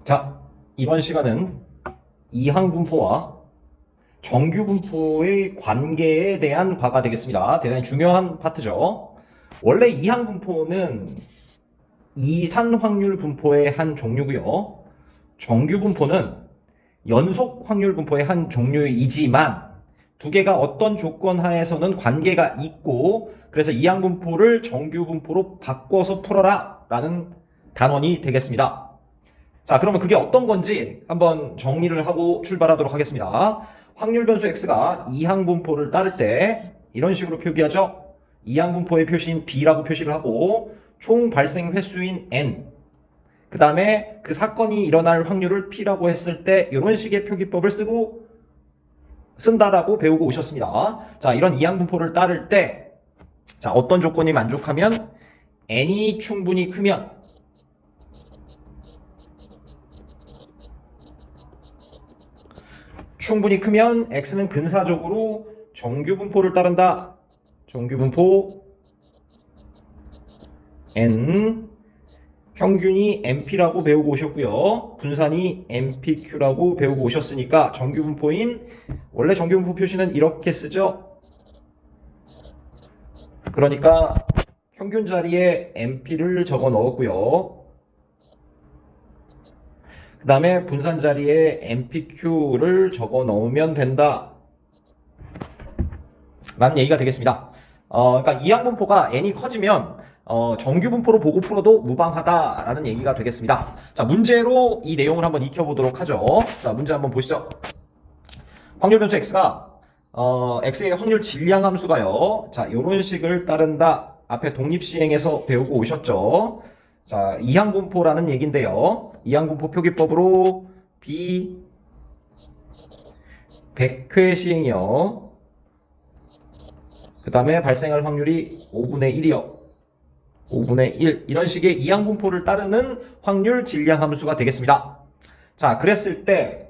자, 이번 시간은 이항분포와 정규분포의 관계에 대한 과가 되겠습니다. 대단히 중요한 파트죠. 원래 이항분포는 이산확률 분포의 한 종류고요. 정규분포는 연속 확률 분포의 한 종류이지만 두 개가 어떤 조건 하에서는 관계가 있고, 그래서 이항분포를 정규분포로 바꿔서 풀어라 라는 단원이 되겠습니다. 자, 그러면 그게 어떤 건지 한번 정리를 하고 출발하도록 하겠습니다. 확률 변수 x가 이항분포를 따를 때 이런 식으로 표기하죠. 이항분포의 표시인 b라고 표시를 하고 총 발생 횟수인 n, 그 다음에 그 사건이 일어날 확률을 p라고 했을 때 이런 식의 표기법을 쓴다라고 배우고 오셨습니다. 자, 이런 이항분포를 따를 때 자, 어떤 조건이 만족하면 n이 충분히 크면 x는 근사적으로 정규분포를 따른다. 정규분포 n, 평균이 np라고 배우고 오셨고요. 분산이 npq라고 배우고 오셨으니까 정규분포인, 원래 정규분포 표시는 이렇게 쓰죠. 그러니까 평균 자리에 np를 적어 넣었고요. 그 다음에 분산 자리에 npq를 적어 넣으면 된다 라는 얘기가 되겠습니다. 그러니까 이항분포가 n이 커지면 정규분포로 보고 풀어도 무방하다라는 얘기가 되겠습니다. 자, 문제로 이 내용을 한번 익혀보도록 하죠. 자, 문제 한번 보시죠. 확률 변수 x가 x의 확률 질량 함수가요. 자, 요런 식을 따른다. 앞에 독립시행에서 배우고 오셨죠. 자, 이항분포라는 얘기인데요. 이항분포 표기법으로 b 100회 시행이요. 그 다음에 발생할 확률이 5분의 1이요. 5분의 1, 이런 식의 이항분포를 따르는 확률 질량 함수가 되겠습니다. 자, 그랬을 때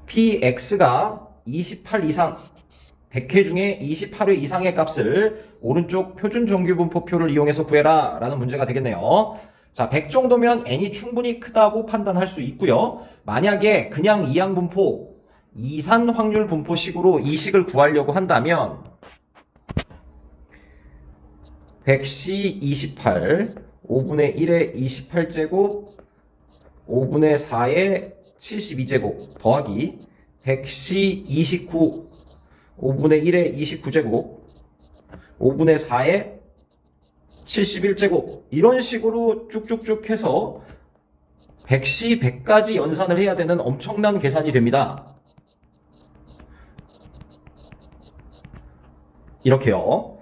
px가 28 이상, 100회 중에 28회 이상의 값을 오른쪽 표준 정규분포표를 이용해서 구해라 라는 문제가 되겠네요. 자, 100 정도면 n이 충분히 크다고 판단할 수 있고요. 만약에 그냥 이항분포, 이산 확률 분포식으로 이 식을 구하려고 한다면 100시 28, 5분의 1의 28제곱, 5분의 4의 72제곱 더하기 100시 29, 5분의 1의 29제곱, 5분의 4의 71제곱, 이런 식으로 쭉쭉쭉 해서 100시 100까지 연산을 해야 되는 엄청난 계산이 됩니다. 이렇게요.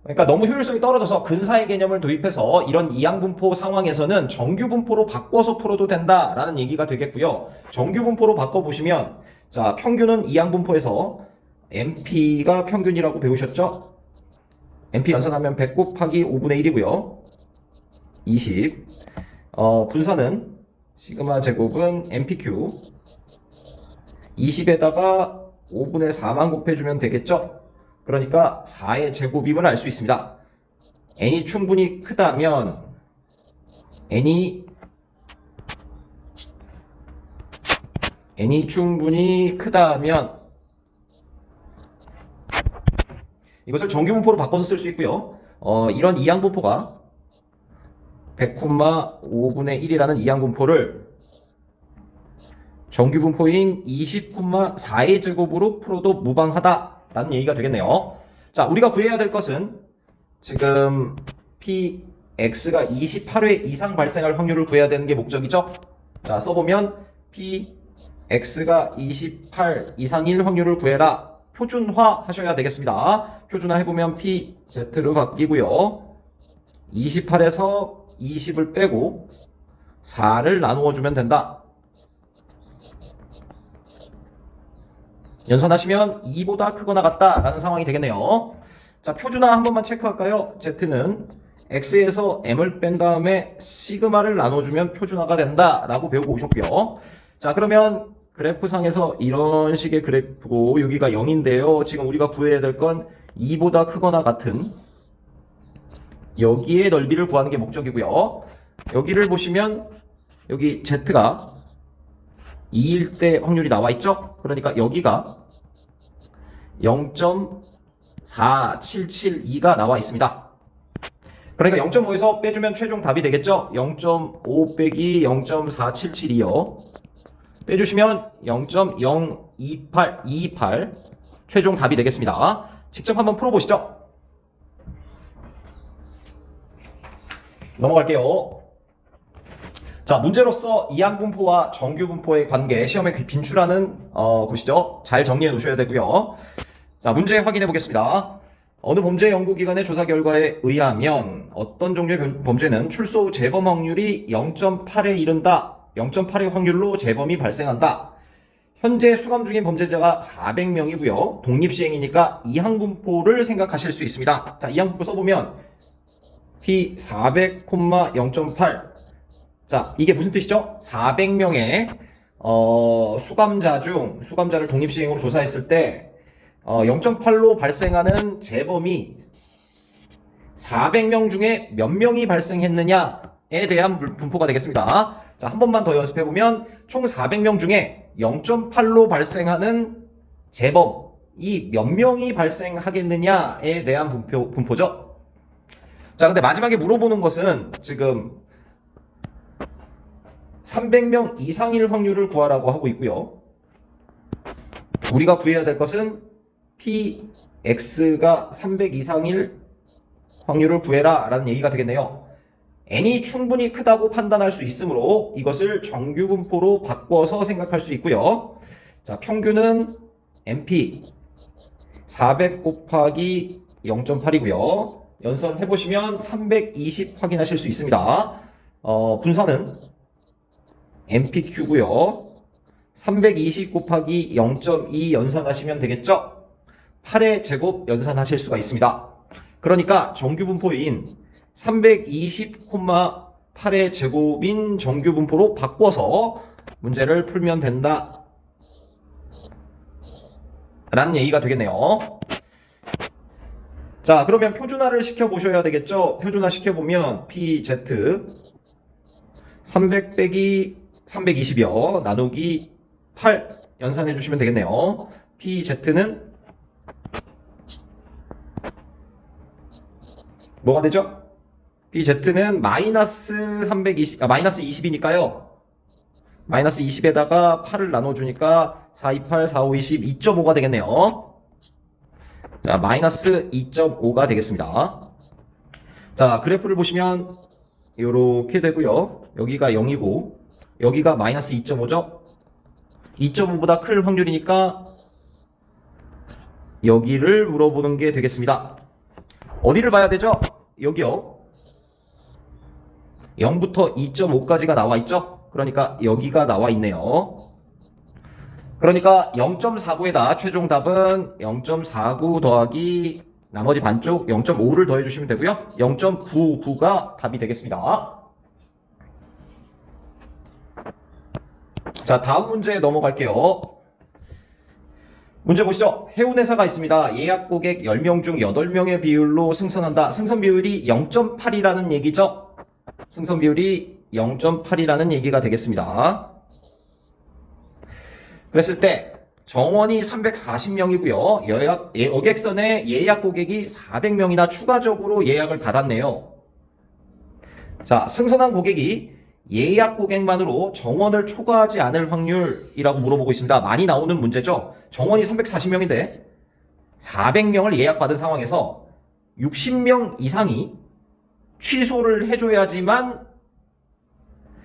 그러니까 너무 효율성이 떨어져서 근사의 개념을 도입해서 이런 이항분포 상황에서는 정규분포로 바꿔서 풀어도 된다라는 얘기가 되겠고요. 정규분포로 바꿔보시면, 자, 평균은 이항분포에서 np가 평균이라고 배우셨죠? np 연산하면 100 곱하기 5분의 1이고요. 20. 분산은 시그마 제곱은 npq. 20에다가 5분의 4만 곱해주면 되겠죠? 그러니까 4의 제곱임을 알 수 있습니다. n이 충분히 크다면 n이 충분히 크다면 이것을 정규분포로 바꿔서 쓸 수 있고요. 이런 이항분포가 100,5분의 1이라는 이항분포를 정규분포인 20,4의 제곱으로 풀어도 무방하다라는 얘기가 되겠네요. 자, 우리가 구해야 될 것은 지금 px가 28회 이상 발생할 확률을 구해야 되는 게 목적이죠. 자, 써보면 px가 28 이상일 확률을 구해라. 표준화 하셔야 되겠습니다. 표준화 해보면 pz로 바뀌고요. 28에서 20을 빼고 4를 나누어 주면 된다. 연산하시면 2보다 크거나 같다라는 상황이 되겠네요. 자, 표준화 한 번만 체크할까요? z는 x에서 m을 뺀 다음에 시그마를 나눠주면 표준화가 된다라고 배우고 오셨고요. 자, 그러면 그래프상에서 이런 식의 그래프고 여기가 0인데요. 지금 우리가 구해야 될 건 2보다 크거나 같은 여기의 넓이를 구하는 게 목적이고요. 여기를 보시면 여기 Z가 2일 때 확률이 나와 있죠? 그러니까 여기가 0.4772가 나와 있습니다. 그러니까 0.5에서 빼주면 최종 답이 되겠죠? 0.5 빼기 0.4772요. 빼주시면 0.02828 최종 답이 되겠습니다. 직접 한번 풀어보시죠. 넘어갈게요. 자, 문제로서 이항분포와 정규분포의 관계, 시험에 빈출하는 곳이죠. 잘 정리해 놓으셔야 되고요. 자, 문제 확인해 보겠습니다. 어느 범죄 연구기관의 조사 결과에 의하면 어떤 종류의 범죄는 출소 후 재범 확률이 0.8에 이른다. 0.8의 확률로 재범이 발생한다. 현재 수감 중인 범죄자가 400명이고요. 독립시행이니까 이항분포를 생각하실 수 있습니다. 자, 이항분포 써보면 P 400,0.8. 자, 이게 무슨 뜻이죠? 400명의 수감자를 독립시행으로 조사했을 때 0.8로 발생하는 재범이 400명 중에 몇 명이 발생했느냐에 대한 분포가 되겠습니다. 자, 한 번만 더 연습해보면 총 400명 중에 0.8로 발생하는 재범이 몇 명이 발생하겠느냐에 대한 분포죠. 자, 근데 마지막에 물어보는 것은 지금 300명 이상일 확률을 구하라고 하고 있고요. 우리가 구해야 될 것은 PX가 300 이상일 확률을 구해라 라는 얘기가 되겠네요. n이 충분히 크다고 판단할 수 있으므로 이것을 정규분포로 바꿔서 생각할 수 있고요. 자, 평균은 NP 400 곱하기 0.8이고요. 연선 해보시면 320 확인하실 수 있습니다. 분산은 NPQ고요. 320 곱하기 0.2 연산하시면 되겠죠? 8의 제곱 연산하실 수가 있습니다. 그러니까 정규분포인 320,8의 제곱인 정규분포로 바꿔서 문제를 풀면 된다 라는 얘기가 되겠네요. 자, 그러면 표준화를 시켜보셔야 되겠죠? 표준화 시켜보면 PZ 300 빼기 320이요. 나누기 8 연산해 주시면 되겠네요. PZ는 뭐가 되죠? PZ는 마이너스 20이니까요. 마이너스 20에다가 8을 나눠주니까 4, 2, 8, 4, 5, 20, 2.5가 되겠네요. 자, 마이너스 2.5가 되겠습니다. 자, 그래프를 보시면 이렇게 되고요. 여기가 0이고 여기가 마이너스 2.5죠. 2.5보다 클 확률이니까 여기를 물어보는 게 되겠습니다. 어디를 봐야 되죠? 여기요. 0부터 2.5까지가 나와 있죠? 그러니까 여기가 나와 있네요. 그러니까 0.49에다 최종 답은 0.49 더하기 나머지 반쪽 0.5를 더해주시면 되고요. 0.99가 답이 되겠습니다. 자, 다음 문제 넘어갈게요. 문제 보시죠. 해운회사가 있습니다. 예약 고객 10명 중 8명의 비율로 승선한다. 승선 비율이 0.8이라는 얘기죠. 승선 비율이 0.8이라는 얘기가 되겠습니다. 그랬을 때 정원이 340명이고요. 여객선에 예약 고객이 400명이나 추가적으로 예약을 받았네요. 자, 승선한 고객이 예약 고객만으로 정원을 초과하지 않을 확률이라고 물어보고 있습니다. 많이 나오는 문제죠. 정원이 340명인데 400명을 예약받은 상황에서 60명 이상이 취소를 해줘야지만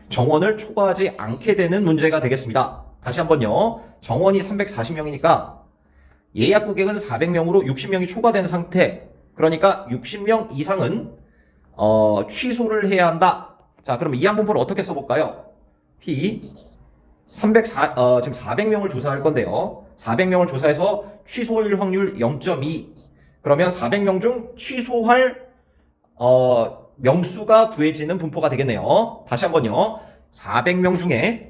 정원을 초과하지 않게 되는 문제가 되겠습니다. 다시 한번요. 정원이 340명이니까 예약 고객은 400명으로 60명이 초과된 상태. 그러니까 60명 이상은 취소를 해야 한다. 자, 그럼 이항분포를 어떻게 써볼까요? P 지금 400명을 조사할 건데요. 400명을 조사해서 취소일 확률 0.2. 그러면 400명 중 취소할 명수가 구해지는 분포가 되겠네요. 다시 한번요. 400명 중에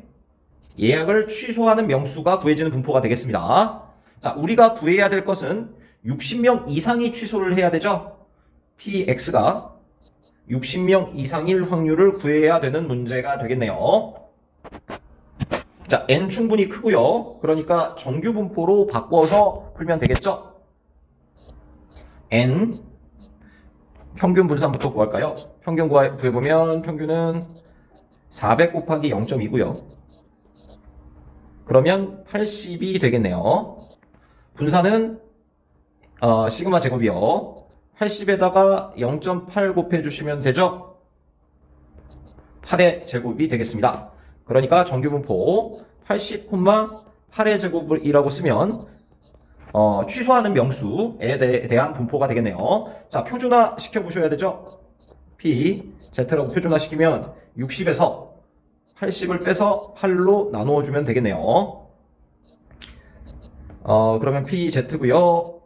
예약을 취소하는 명수가 구해지는 분포가 되겠습니다. 자, 우리가 구해야 될 것은 60명 이상이 취소를 해야 되죠. PX가 60명 이상일 확률을 구해야 되는 문제가 되겠네요. 자, n 충분히 크고요. 그러니까 정규 분포로 바꿔서 풀면 되겠죠? n 평균 분산부터 구할까요? 평균 구해보면 평균은 400 곱하기 0.2고요. 그러면 80이 되겠네요. 분산은 시그마 제곱이요. 80에다가 0.8 곱해주시면 되죠? 8의 제곱이 되겠습니다. 그러니까 정규분포 80,8의 제곱이라고 쓰면 취소하는 명수에 대한 분포가 되겠네요. 자, 표준화 시켜보셔야 되죠? P, Z라고 표준화 시키면 60에서 80을 빼서 8로 나누어 주면 되겠네요. 그러면 PZ고요.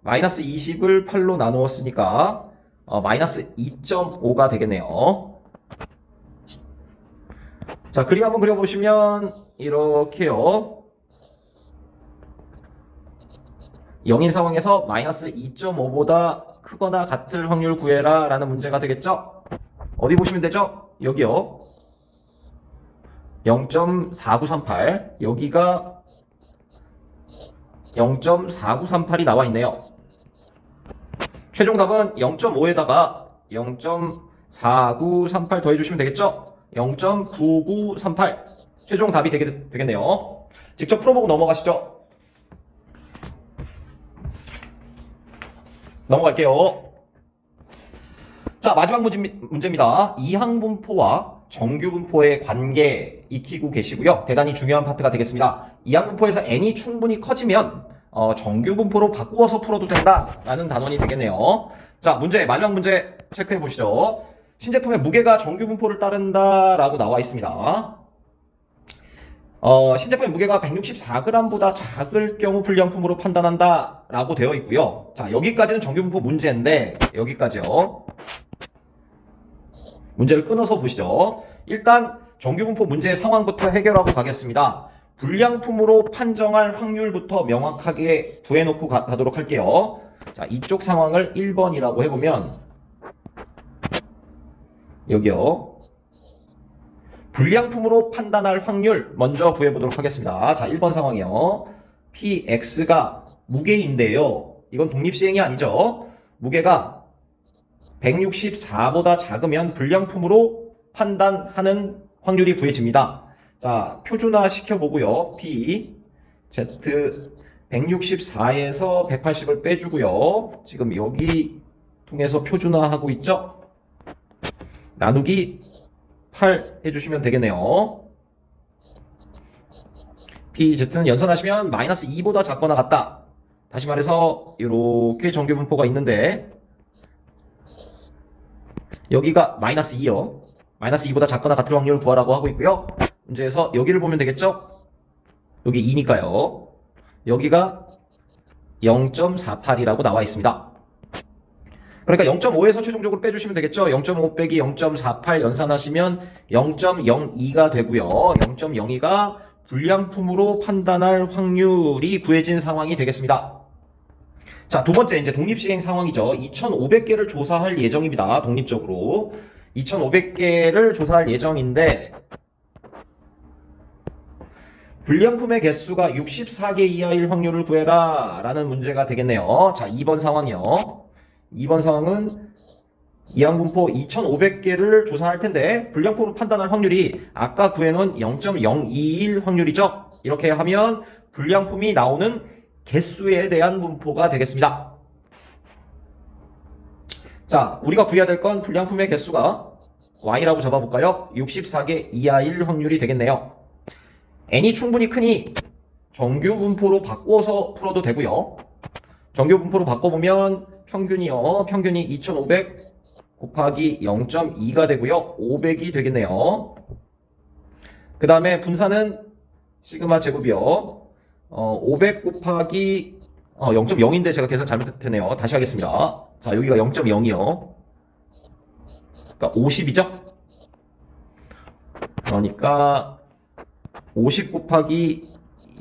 마이너스 20을 8로 나누었으니까 마이너스 2.5가 되겠네요. 자, 그림 한번 그려보시면 이렇게요. 0인 상황에서 마이너스 2.5보다 크거나 같을 확률 구해라 라는 문제가 되겠죠? 어디 보시면 되죠? 여기요. 0.4938 여기가 0.4938이 나와 있네요. 최종 답은 0.5에다가 0.4938 더해주시면 되겠죠? 0.9938 최종 답이 되겠네요. 직접 풀어보고 넘어가시죠. 넘어갈게요. 자, 마지막 문제입니다. 이항분포와 정규분포의 관계 익히고 계시고요. 대단히 중요한 파트가 되겠습니다. 이항분포에서 n이 충분히 커지면 정규분포로 바꾸어서 풀어도 된다라는 단원이 되겠네요. 자, 마지막 문제 체크해 보시죠. 신제품의 무게가 정규분포를 따른다라고 나와 있습니다. 신제품의 무게가 164g보다 작을 경우 불량품으로 판단한다 라고 되어 있고요. 자, 여기까지는 정규분포 문제인데 여기까지요. 문제를 끊어서 보시죠. 일단 정규분포 문제의 상황부터 해결하고 가겠습니다. 불량품으로 판정할 확률부터 명확하게 구해놓고 가도록 할게요. 자, 이쪽 상황을 1번이라고 해보면 여기요. 불량품으로 판단할 확률 먼저 구해보도록 하겠습니다. 자, 1번 상황이요. PX가 무게인데요. 이건 독립시행이 아니죠. 무게가 164보다 작으면 불량품으로 판단하는 확률이 구해집니다. 자, 표준화 시켜보고요. P, Z 164에서 180을 빼주고요. 지금 여기 통해서 표준화하고 있죠? 나누기 8 해주시면 되겠네요. PZ는 연산하시면 마이너스 2보다 작거나 같다. 다시 말해서 이렇게 정규분포가 있는데 여기가 마이너스 2요. 마이너스 2보다 작거나 같을 확률을 구하라고 하고 있고요. 문제에서 여기를 보면 되겠죠? 여기 2니까요. 여기가 0.48이라고 나와 있습니다. 그러니까 0.5에서 최종적으로 빼주시면 되겠죠? 0.5 빼기 0.48 연산하시면 0.02가 되고요. 0.02가 불량품으로 판단할 확률이 구해진 상황이 되겠습니다. 자, 두 번째 이제 독립시행 상황이죠. 2,500개를 조사할 예정입니다. 독립적으로 2,500개를 조사할 예정인데 불량품의 개수가 64개 이하일 확률을 구해라 라는 문제가 되겠네요. 자, 2번 상황이요. 2번 상황은 이항분포 2,500개를 조사할 텐데 불량품으로 판단할 확률이 아까 구해놓은 0.021 확률이죠. 이렇게 하면 불량품이 나오는 개수에 대한 분포가 되겠습니다. 자, 우리가 구해야 될 건 불량품의 개수가 y라고 잡아볼까요? 64개 이하일 확률이 되겠네요. n이 충분히 크니 정규분포로 바꿔서 풀어도 되고요. 정규분포로 바꿔보면 평균이 2,500 곱하기 0.2가 되고요. 500이 되겠네요. 그 다음에 분산은 시그마 제곱이요. 500 곱하기 0.0인데 제가 계산 잘못했네요. 다시 하겠습니다. 자, 여기가 0.0이요. 그러니까 50이죠? 그러니까 50 곱하기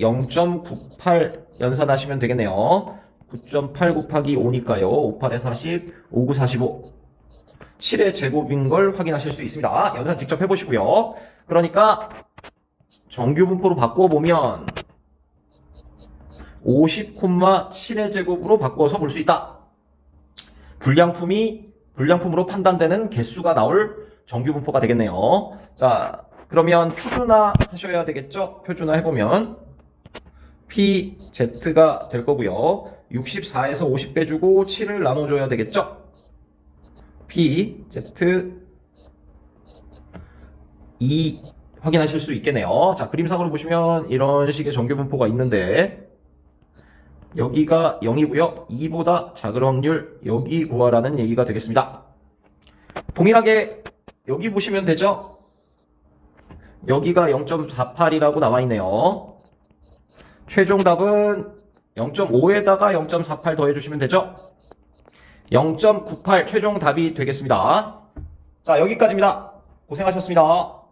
0.98 연산하시면 되겠네요. 9.8 곱하기 5니까요. 5, 8에 40, 5, 9, 45. 7의 제곱인 걸 확인하실 수 있습니다. 연산 직접 해보시고요. 그러니까 정규분포로 바꿔보면 50,7의 제곱으로 바꿔서 볼 수 있다. 불량품이 불량품으로 판단되는 개수가 나올 정규분포가 되겠네요. 자, 그러면 표준화 하셔야 되겠죠? 표준화 해보면 PZ가 될 거고요. 64에서 50 빼주고 7을 나눠줘야 되겠죠? PZ 2 확인하실 수 있겠네요. 자, 그림상으로 보시면 이런 식의 정규분포가 있는데 여기가 0이고요. 2보다 작을 확률 여기 구하라는 얘기가 되겠습니다. 동일하게 여기 보시면 되죠? 여기가 0.48이라고 나와 있네요. 최종 답은 0.5에다가 0.48 더해주시면 되죠? 0.98 최종 답이 되겠습니다. 자, 여기까지입니다. 고생하셨습니다.